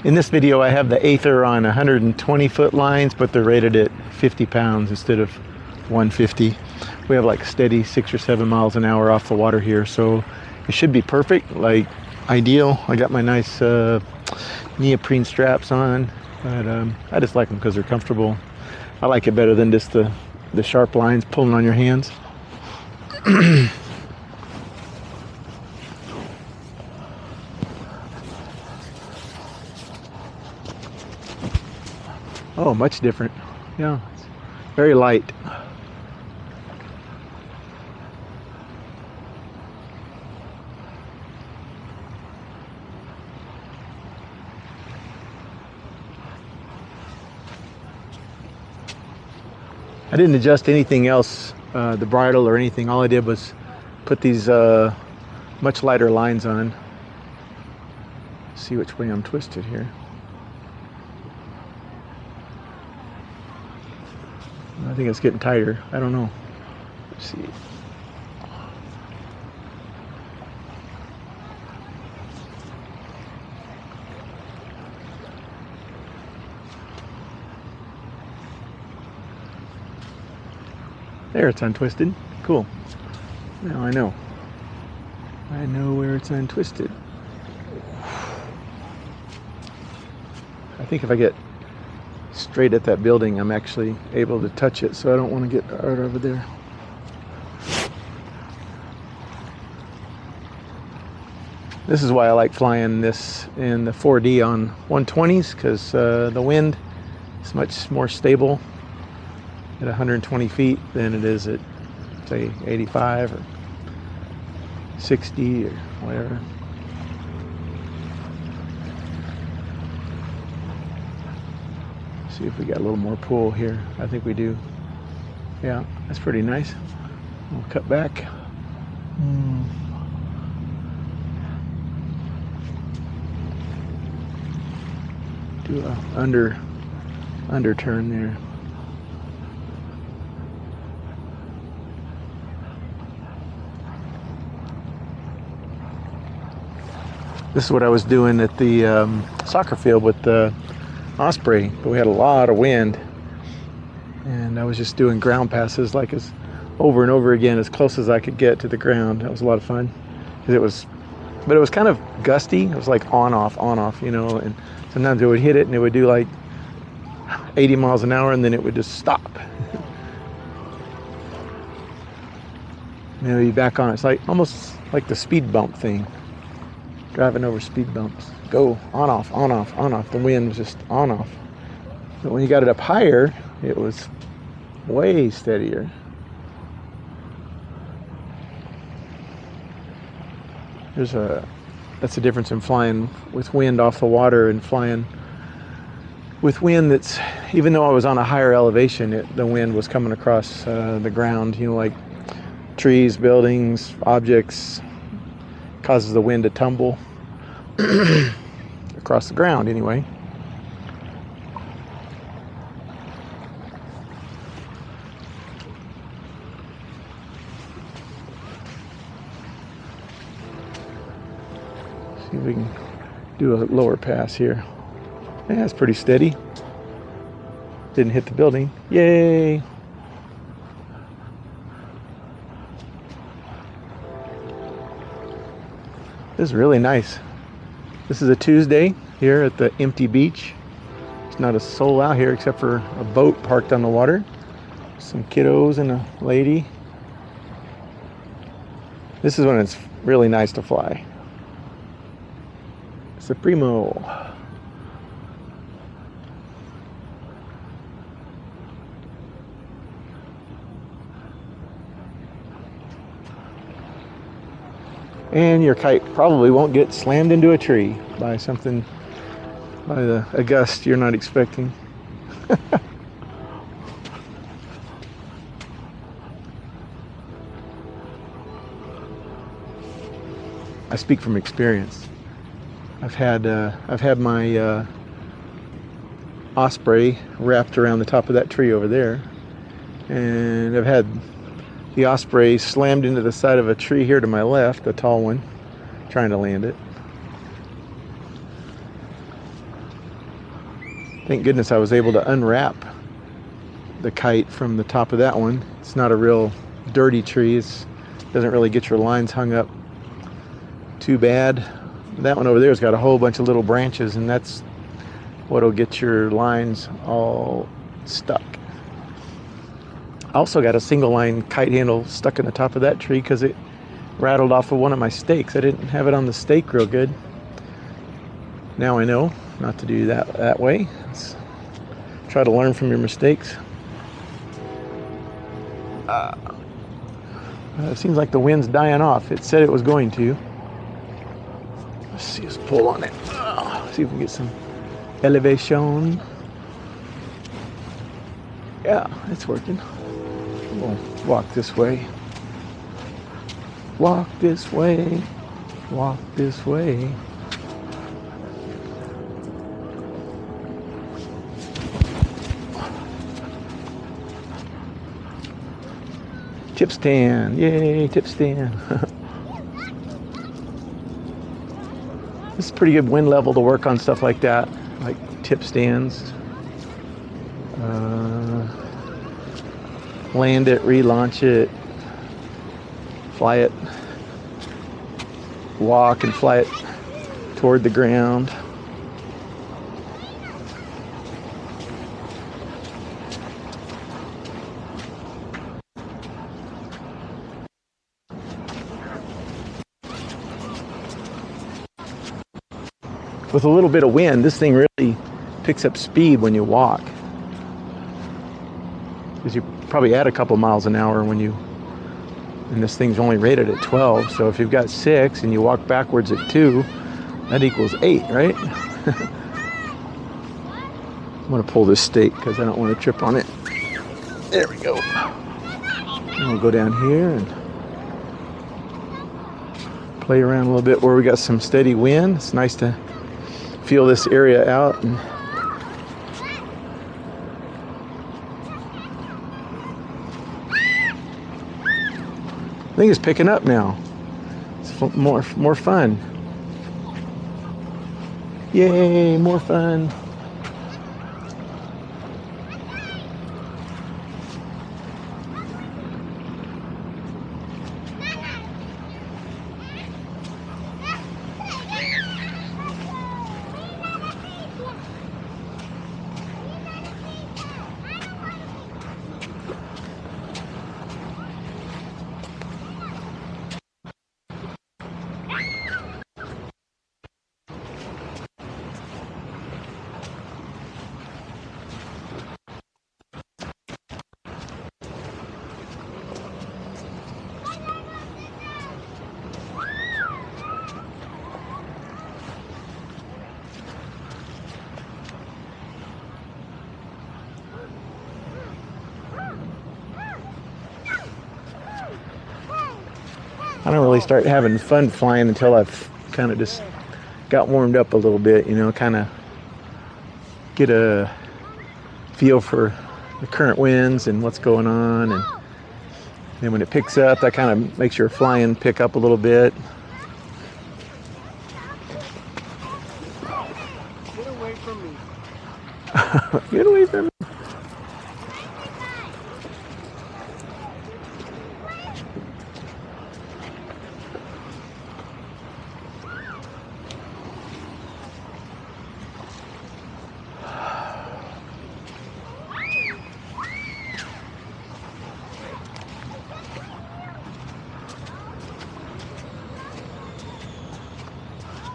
In this video I have the Aether on 120 foot lines, but they're rated at 50 pounds instead of 150. We have like steady 6 or 7 miles an hour off the water here, so it should be perfect, like ideal. I got my nice neoprene straps on, but I just like them because they're comfortable. I like it better than just the sharp lines pulling on your hands. Oh, much different. Yeah, it's very light. I didn't adjust anything else, the bridle or anything. All I did was put these much lighter lines on. See which way I'm twisted here. I think it's getting tighter. I don't know. Let's see. There, it's untwisted. Cool. Now I know. I know where it's untwisted. I think if I get straight at that building, I'm actually able to touch it, so I don't want to get right over there. This is why I like flying this in the 4D on 120s, because the wind is much more stable at 120 feet than it is at, say, 85 or 60 or whatever. See if we got a little more pull here. I think we do. Yeah, that's pretty nice. We'll cut back. Do a underturn there. This is what I was doing at the soccer field with the Osprey, but we had a lot of wind, and I was just doing ground passes like as over and over again as close as I could get to the ground. That was a lot of fun, because it was kind of gusty. It was like on off, you know, and sometimes it would hit it and it would do like 80 miles an hour and then it would just stop. And it would be back on. It's like almost like the speed bump thing, driving over speed bumps. Go on off, on off, on off. The wind was just on off. But when you got it up higher, it was way steadier. That's the difference in flying with wind off the water and flying with wind that's, even though I was on a higher elevation, the wind was coming across the ground, you know, like trees, buildings, objects, causes the wind to tumble across the ground anyway. See if we can do a lower pass here. Yeah, it's pretty steady. Didn't hit the building. Yay! This is really nice. This is a Tuesday here at the empty beach. There's not a soul out here except for a boat parked on the water. Some kiddos and a lady. This is when it's really nice to fly. It's the Primo. And your kite probably won't get slammed into a tree by a gust you're not expecting. I speak from experience. I've had my Osprey wrapped around the top of that tree over there, and I've had the Osprey slammed into the side of a tree here to my left, a tall one, trying to land it. Thank goodness I was able to unwrap the kite from the top of that one. It's not a real dirty tree. It doesn't really get your lines hung up too bad. That one over there has got a whole bunch of little branches, and that's what'll get your lines all stuck. I also got a single line kite handle stuck in the top of that tree because it rattled off of one of my stakes. I didn't have it on the stake real good. Now I know not to do that way. Let's try to learn from your mistakes. It seems like the wind's dying off. It said it was going to. Let's see, let's pull on it. See if we can get some elevation. Yeah, it's working. We'll walk this way. Walk this way. Walk this way. Tip stand. Yay, tip stand. This is pretty good wind level to work on stuff like that, like tip stands. Land it, relaunch it, fly it, walk and fly it toward the ground. With a little bit of wind, this thing really picks up speed when you walk. Because you probably add a couple miles an hour and this thing's only rated at 12. So if you've got 6 and you walk backwards at 2, that equals 8, right? I'm gonna pull this stake because I don't want to trip on it. There we go. And we'll go down here and play around a little bit where we got some steady wind. It's nice to feel this area out. And I think it's picking up now. It's more fun. Yay, more fun. I don't really start having fun flying until I've kind of just got warmed up a little bit, you know, kind of get a feel for the current winds and what's going on. And then when it picks up, that kind of makes your flying pick up a little bit. Get away from me. Get away from me.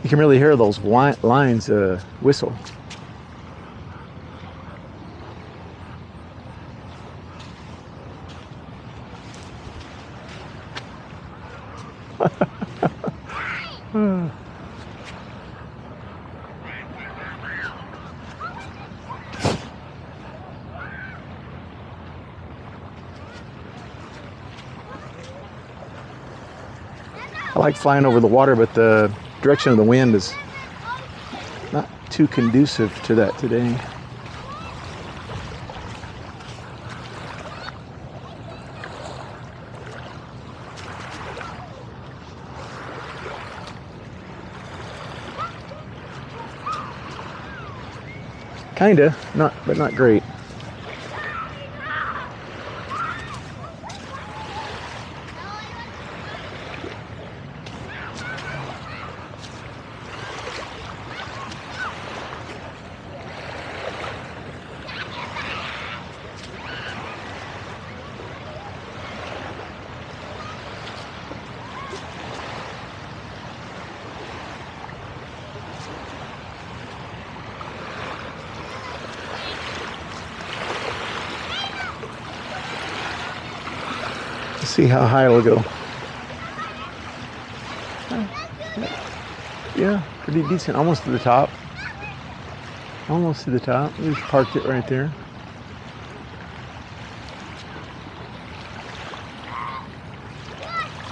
You can really hear those lines whistle. I like flying over the water, but the direction of the wind is not too conducive to that today. Kinda, but not great. Let's see how high it'll go. Yeah, pretty decent. Almost to the top. Almost to the top. We just parked it right there.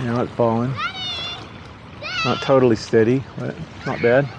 Now it's falling. Not totally steady, but not bad.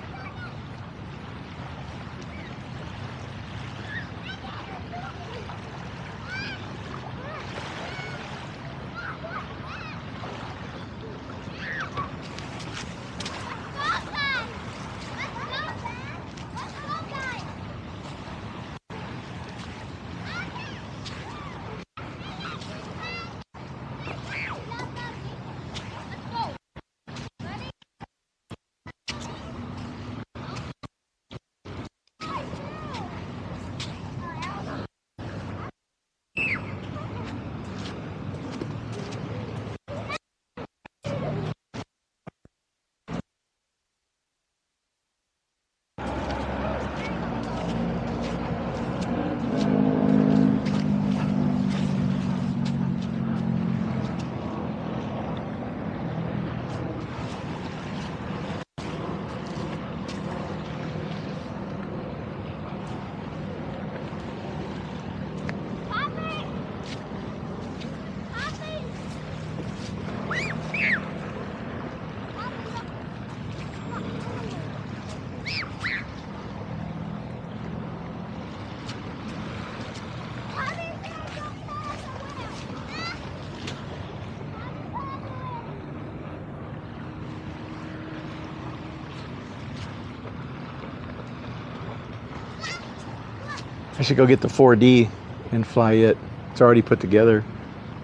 I should go get the 4D and fly it. It's already put together.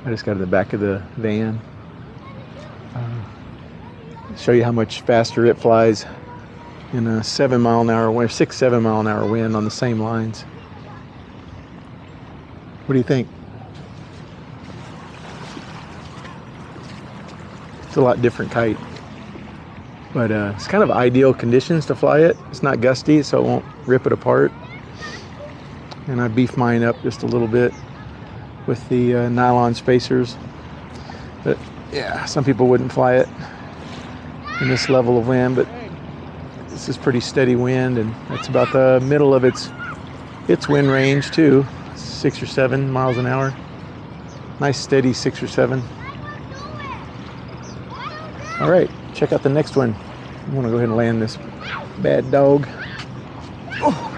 I just got it in the back of the van. Show you how much faster it flies in a 7 mile an hour wind, 6-7 mile an hour wind on the same lines. What do you think? It's a lot different kite, but it's kind of ideal conditions to fly it. It's not gusty, so it won't rip it apart. And I beefed mine up just a little bit with the nylon spacers. But yeah, some people wouldn't fly it in this level of wind, but this is pretty steady wind, and that's about the middle of its wind range too, 6 or 7 miles an hour. Nice steady 6 or 7. All right, check out the next one. I'm gonna go ahead and land this bad dog. Oh.